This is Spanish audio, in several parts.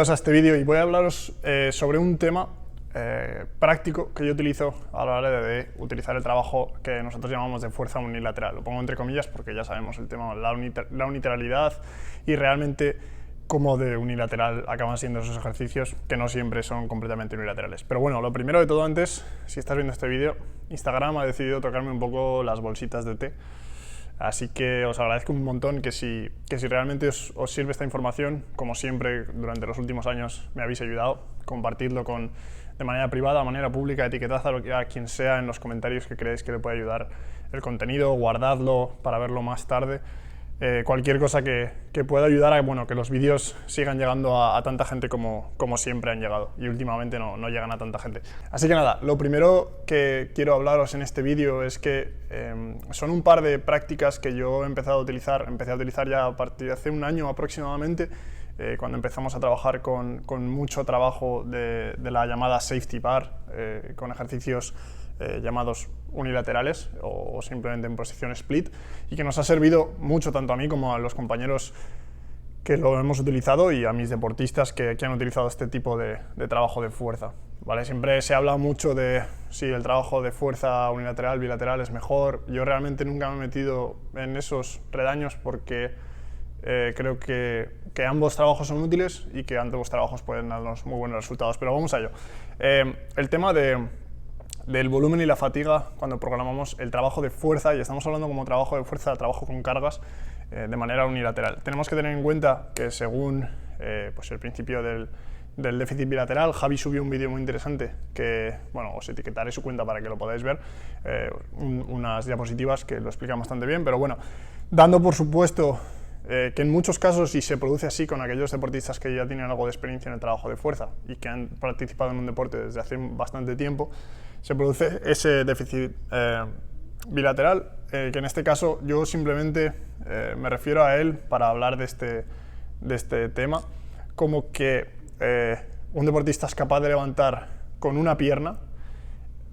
A este vídeo y voy a hablaros sobre un tema práctico que yo utilizo a la hora de utilizar el trabajo que nosotros llamamos de fuerza unilateral. Lo pongo entre comillas porque ya sabemos el tema de la unilateralidad y realmente cómo de unilateral acaban siendo esos ejercicios que no siempre son completamente unilaterales. Pero bueno, lo primero de todo antes, si estás viendo este vídeo, Instagram ha decidido tocarme un poco las bolsitas de té. Así que os agradezco un montón que si realmente os sirve esta información, como siempre durante los últimos años me habéis ayudado, compartidlo de manera privada, de manera pública, etiquetad a quien sea en los comentarios que creéis que le puede ayudar el contenido, guardadlo para verlo más tarde. Cualquier cosa que pueda ayudar a que los vídeos sigan llegando a tanta gente como siempre han llegado, y últimamente no llegan a tanta gente. Así que nada, lo primero que quiero hablaros en este vídeo es que son un par de prácticas que yo empecé a utilizar ya a partir de hace un año aproximadamente, cuando empezamos a trabajar con mucho trabajo de la llamada safety bar, con ejercicios llamados unilaterales o simplemente en posición split, y que nos ha servido mucho tanto a mí como a los compañeros que lo hemos utilizado y a mis deportistas que han utilizado este tipo de trabajo de fuerza, ¿vale? Siempre se habla mucho de si el trabajo de fuerza unilateral, bilateral es mejor. Yo realmente nunca me he metido en esos redaños porque creo que ambos trabajos son útiles y que ambos trabajos pueden darnos muy buenos resultados, pero vamos a ello. El tema del volumen y la fatiga cuando programamos el trabajo de fuerza, y estamos hablando como trabajo de fuerza, trabajo con cargas de manera unilateral. Tenemos que tener en cuenta que según pues el principio del déficit bilateral, Javi subió un vídeo muy interesante que, os etiquetaré su cuenta para que lo podáis ver, unas diapositivas que lo explican bastante bien, pero bueno, dando por supuesto que en muchos casos, y se produce así con aquellos deportistas que ya tienen algo de experiencia en el trabajo de fuerza y que han participado en un deporte desde hace bastante tiempo, se produce ese déficit bilateral, que en este caso yo simplemente me refiero a él para hablar de este tema, como que un deportista es capaz de levantar con una pierna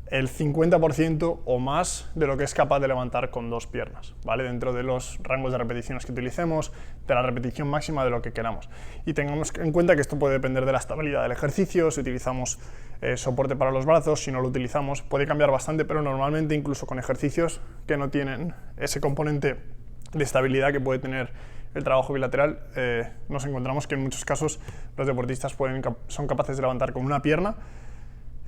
el 50% o más de lo que es capaz de levantar con dos piernas, ¿vale? Dentro de los rangos de repeticiones que utilicemos, de la repetición máxima, de lo que queramos. Y tengamos en cuenta que esto puede depender de la estabilidad del ejercicio, si utilizamos soporte para los brazos, si no lo utilizamos, puede cambiar bastante, pero normalmente incluso con ejercicios que no tienen ese componente de estabilidad que puede tener el trabajo bilateral, nos encontramos que en muchos casos los deportistas son capaces de levantar con una pierna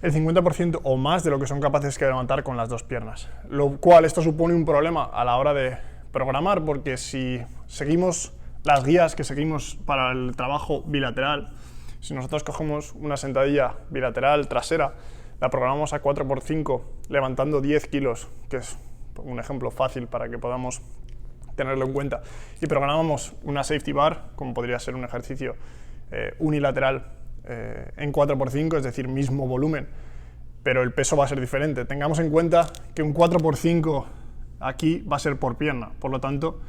el 50% o más de lo que son capaces de levantar con las dos piernas. Lo cual esto supone un problema a la hora de programar, porque si seguimos las guías que seguimos para el trabajo bilateral, si nosotros cogemos una sentadilla bilateral trasera, la programamos a 4×5 levantando 10 kilos, que es un ejemplo fácil para que podamos tenerlo en cuenta, y programamos una safety bar, como podría ser un ejercicio unilateral en 4×5, es decir, mismo volumen, pero el peso va a ser diferente. Tengamos en cuenta que un 4×5 aquí va a ser por pierna, por lo tanto,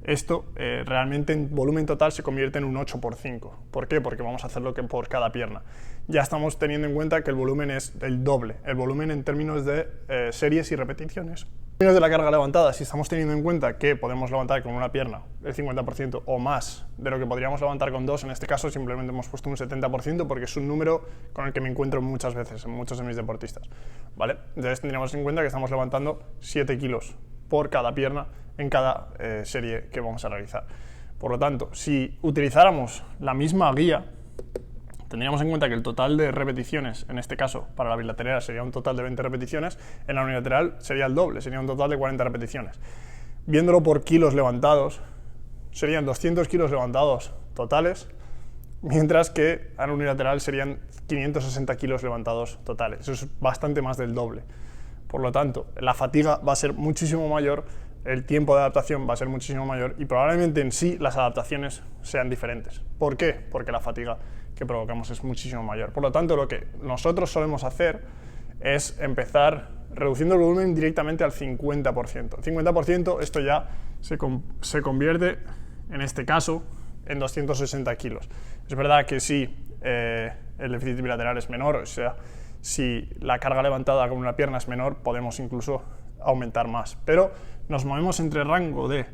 esto realmente en volumen total se convierte en un 8×5. ¿Por qué? Porque vamos a hacerlo por cada pierna. Ya estamos teniendo en cuenta que el volumen es el doble, el volumen en términos de series y repeticiones. En términos de la carga levantada, si estamos teniendo en cuenta que podemos levantar con una pierna el 50% o más de lo que podríamos levantar con dos, en este caso simplemente hemos puesto un 70% porque es un número con el que me encuentro muchas veces en muchos de mis deportistas, ¿vale? Entonces tendríamos en cuenta que estamos levantando 7 kilos por cada pierna en cada serie que vamos a realizar. Por lo tanto, si utilizáramos la misma guía, tendríamos en cuenta que el total de repeticiones, en este caso para la bilateral sería un total de 20 repeticiones, en la unilateral sería el doble, sería un total de 40 repeticiones. Viéndolo por kilos levantados, serían 200 kilos levantados totales, mientras que en la unilateral serían 560 kilos levantados totales. Eso es bastante más del doble. Por lo tanto, la fatiga va a ser muchísimo mayor, el tiempo de adaptación va a ser muchísimo mayor y probablemente en sí las adaptaciones sean diferentes. ¿Por qué? Porque la fatiga que provocamos es muchísimo mayor. Por lo tanto, lo que nosotros solemos hacer es empezar reduciendo el volumen directamente al 50%. El 50%, esto ya se convierte, en este caso, en 260 kilos. Es verdad que si el déficit bilateral es menor, o sea, si la carga levantada con una pierna es menor, podemos incluso aumentar más. Pero nos movemos entre el rango de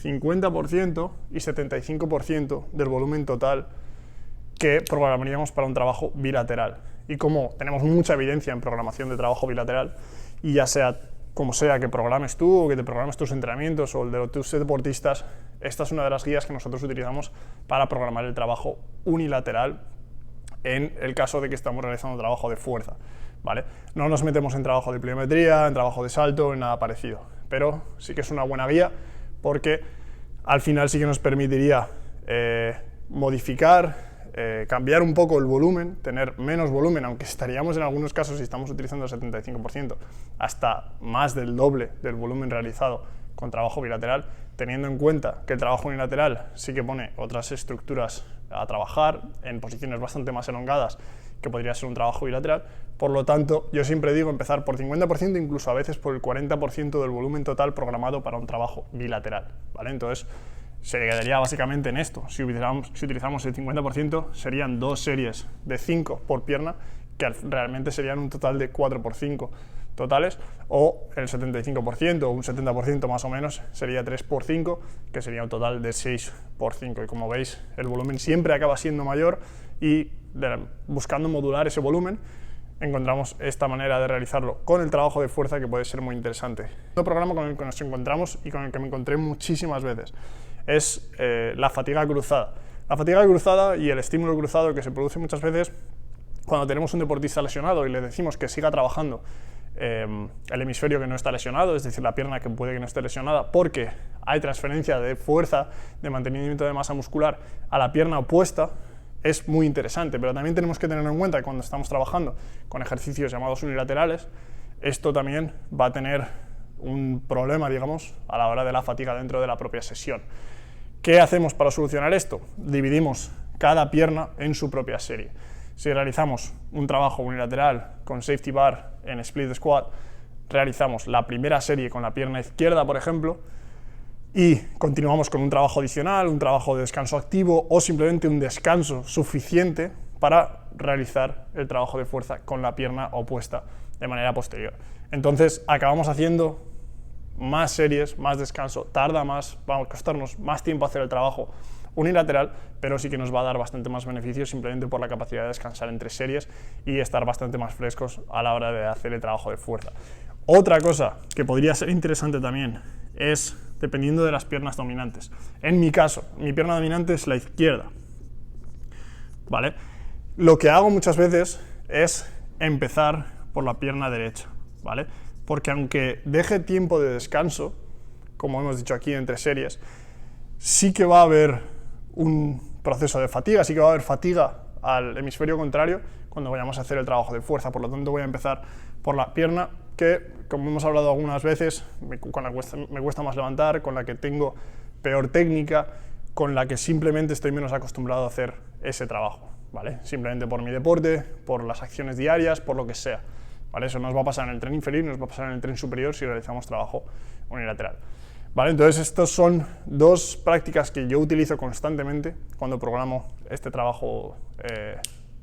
50% y 75% del volumen total que programaríamos para un trabajo bilateral. Y como tenemos mucha evidencia en programación de trabajo bilateral, y ya sea como sea que programes tú o que te programes tus entrenamientos o el de tus deportistas, esta es una de las guías que nosotros utilizamos para programar el trabajo unilateral en el caso de que estamos realizando trabajo de fuerza, ¿vale? No nos metemos en trabajo de pliometría, en trabajo de salto, en nada parecido, pero sí que es una buena guía porque al final sí que nos permitiría modificar, cambiar un poco el volumen, tener menos volumen, aunque estaríamos en algunos casos, si estamos utilizando el 75%, hasta más del doble del volumen realizado con trabajo bilateral, teniendo en cuenta que el trabajo unilateral sí que pone otras estructuras a trabajar en posiciones bastante más elongadas que podría ser un trabajo bilateral. Por lo tanto, yo siempre digo empezar por 50%, incluso a veces por el 40% del volumen total programado para un trabajo bilateral, ¿vale? Entonces, se quedaría básicamente en esto. Si utilizamos el 50%, serían 2 series de 5 por pierna, que realmente serían un total de 4 por 5 totales, o el 75% o un 70% más o menos sería 3 por 5, que sería un total de 6 por 5. Y como veis, el volumen siempre acaba siendo mayor y buscando modular ese volumen, encontramos esta manera de realizarlo con el trabajo de fuerza que puede ser muy interesante. Otro programa con el que nos encontramos y con el que me encontré muchísimas veces es la fatiga cruzada. La fatiga cruzada y el estímulo cruzado que se produce muchas veces cuando tenemos un deportista lesionado y le decimos que siga trabajando el hemisferio que no está lesionado, es decir, la pierna que puede que no esté lesionada, porque hay transferencia de fuerza, de mantenimiento de masa muscular a la pierna opuesta, es muy interesante, pero también tenemos que tener en cuenta que cuando estamos trabajando con ejercicios llamados unilaterales, esto también va a tener un problema, digamos, a la hora de la fatiga dentro de la propia sesión. ¿Qué hacemos para solucionar esto? Dividimos cada pierna en su propia serie. Si realizamos un trabajo unilateral con safety bar en split squat, realizamos la primera serie con la pierna izquierda, por ejemplo, y continuamos con un trabajo adicional, un trabajo de descanso activo o simplemente un descanso suficiente para realizar el trabajo de fuerza con la pierna opuesta de manera posterior. Entonces acabamos haciendo más series, más descanso, tarda más, va a costarnos más tiempo hacer el trabajo unilateral, pero sí que nos va a dar bastante más beneficios simplemente por la capacidad de descansar entre series y estar bastante más frescos a la hora de hacer el trabajo de fuerza. Otra cosa que podría ser interesante también es dependiendo de las piernas dominantes. En mi caso, mi pierna dominante es la izquierda, ¿vale? Lo que hago muchas veces es empezar por la pierna derecha, ¿vale? Porque aunque deje tiempo de descanso, como hemos dicho aquí entre series, sí que va a haber un proceso de fatiga, sí que va a haber fatiga al hemisferio contrario cuando vayamos a hacer el trabajo de fuerza. Por lo tanto, voy a empezar por la pierna que, como hemos hablado algunas veces, con la que me cuesta más levantar, con la que tengo peor técnica, con la que simplemente estoy menos acostumbrado a hacer ese trabajo, ¿vale? Simplemente por mi deporte, por las acciones diarias, por lo que sea, ¿vale? Eso nos va a pasar en el tren inferior y nos va a pasar en el tren superior si realizamos trabajo unilateral, ¿vale? Entonces, estas son dos prácticas que yo utilizo constantemente cuando programo este trabajo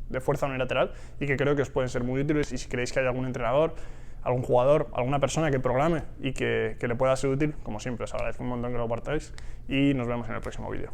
de fuerza unilateral y que creo que os pueden ser muy útiles, y si creéis que hay algún entrenador, algún jugador, alguna persona que programe y que le pueda ser útil, como siempre, os agradezco un montón que lo compartáis y nos vemos en el próximo vídeo.